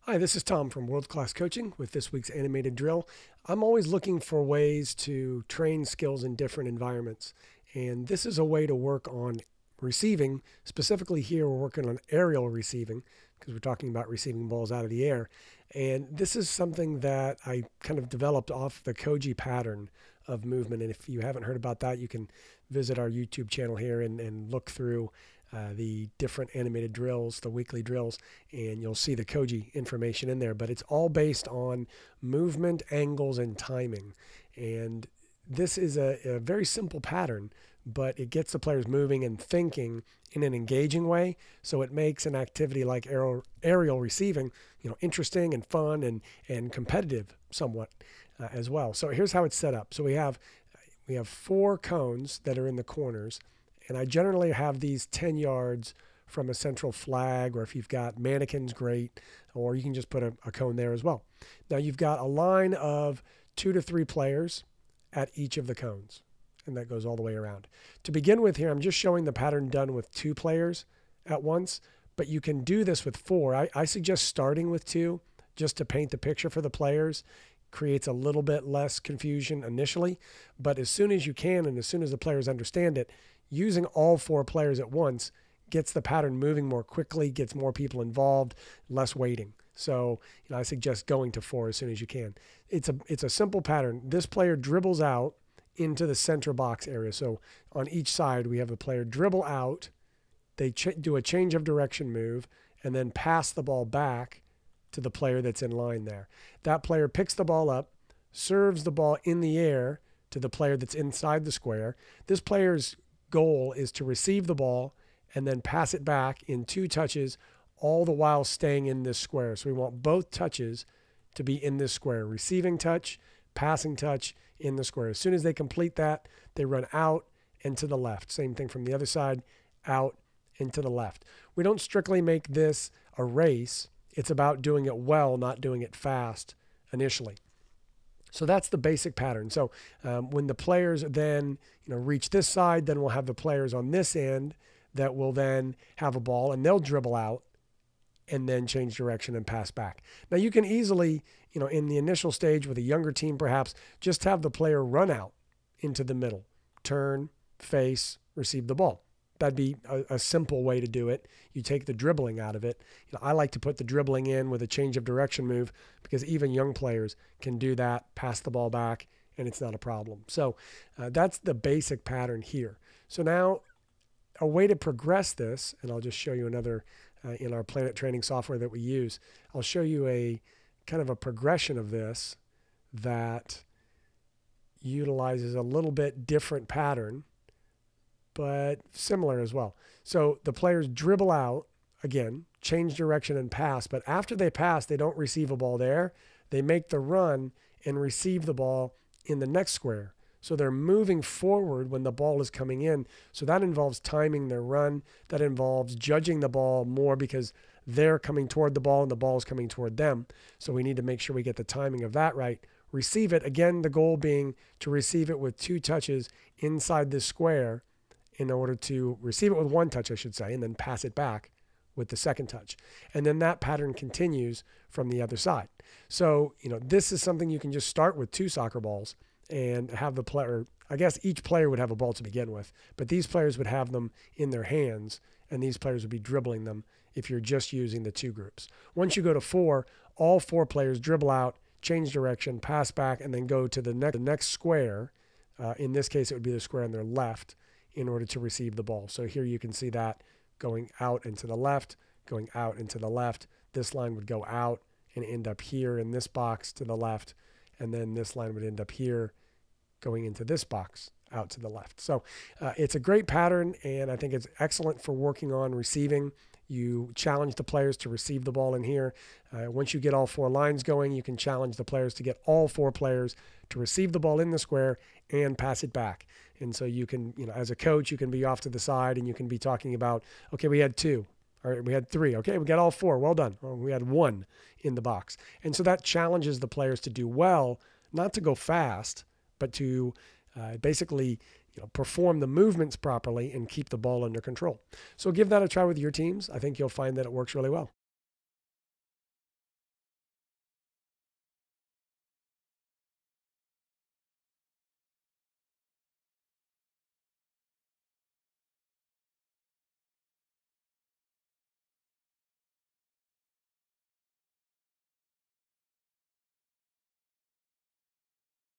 Hi, this is Tom from World Class Coaching with this week's animated drill. I'm always looking for ways to train skills in different environments, and this is a way to work on receiving. Specifically here, we're working on aerial receiving because we're talking about receiving balls out of the air. And this is something that I kind of developed off the Cogi pattern of movement. And if you haven't heard about that, you can visit our YouTube channel here and look through the different animated drills, the weekly drills, and you'll see the Cogi information in there. But it's all based on movement, angles, and timing. And this is a very simple pattern, but it gets the players moving and thinking in an engaging way. So it makes an activity like aerial receiving, interesting and fun and competitive somewhat as well. So here's how it's set up. So we have 4 cones that are in the corners. And I generally have these 10 yards from a central flag, or if you've got mannequins, great, or you can just put a cone there as well. Now you've got a line of 2 to 3 players at each of the cones, and that goes all the way around. To begin with here, I'm just showing the pattern done with 2 players at once, but you can do this with 4. I suggest starting with 2 just to paint the picture for the players. Creates a little bit less confusion initially, but as soon as you can and as soon as the players understand it, using all 4 players at once gets the pattern moving more quickly, gets more people involved, less waiting. So I suggest going to 4 as soon as you can. It's a simple pattern. This player dribbles out into the center box area. So on each side, we have the player dribble out, they do a change of direction move, and then pass the ball back to the player that's in line there. That player picks the ball up, serves the ball in the air to the player that's inside the square. This player's goal is to receive the ball and then pass it back in 2 touches, all the while staying in this square. So we want both touches to be in this square. Receiving touch, passing touch in the square. As soon as they complete that, they run out and to the left. Same thing from the other side, out and to the left. We don't strictly make this a race. It's about doing it well, not doing it fast initially. So that's the basic pattern. So when the players then reach this side, then we'll have the players on this end that will then have a ball, and they'll dribble out and then change direction and pass back. Now you can easily, in the initial stage with a younger team perhaps, just have the player run out into the middle, turn, face, receive the ball. That'd be a simple way to do it. You take the dribbling out of it. I like to put the dribbling in with a change of direction move because even young players can do that, pass the ball back, and it's not a problem. So that's the basic pattern here. So now a way to progress this, and I'll just show you another in our Planet Training software that we use. I'll show you a kind of a progression of this that utilizes a little bit different pattern, but similar as well. So the players dribble out, again, change direction and pass, but after they pass, they don't receive a ball there. They make the run and receive the ball in the next square. So they're moving forward when the ball is coming in. So that involves timing their run. That involves judging the ball more because they're coming toward the ball and the ball is coming toward them. So we need to make sure we get the timing of that right. Receive it, again, the goal being to receive it with 2 touches inside this square in order to receive it with 1 touch, I should say, and then pass it back with the 2nd touch. And then that pattern continues from the other side. So, this is something you can just start with 2 soccer balls and have the player, I guess each player would have a ball to begin with, but these players would have them in their hands and these players would be dribbling them if you're just using the 2 groups. Once you go to 4, all 4 players dribble out, change direction, pass back, and then go to the next square. In this case, it would be the square on their left, in order to receive the ball. So here you can see that going out and to the left, going out and to the left. This line would go out and end up here in this box to the left, and then this line would end up here going into this box out to the left. So it's a great pattern, and I think it's excellent for working on receiving. You challenge the players to receive the ball in here. Once you get all 4 lines going, you can challenge the players to get all 4 players to receive the ball in the square and pass it back. And so you can, as a coach, you can be off to the side and you can be talking about, okay, we had 2, or we had 3. Okay, we got all 4. Well done. Or we had 1 in the box. And so that challenges the players to do well, not to go fast, but to basically perform the movements properly and keep the ball under control. So give that a try with your teams. I think you'll find that it works really well.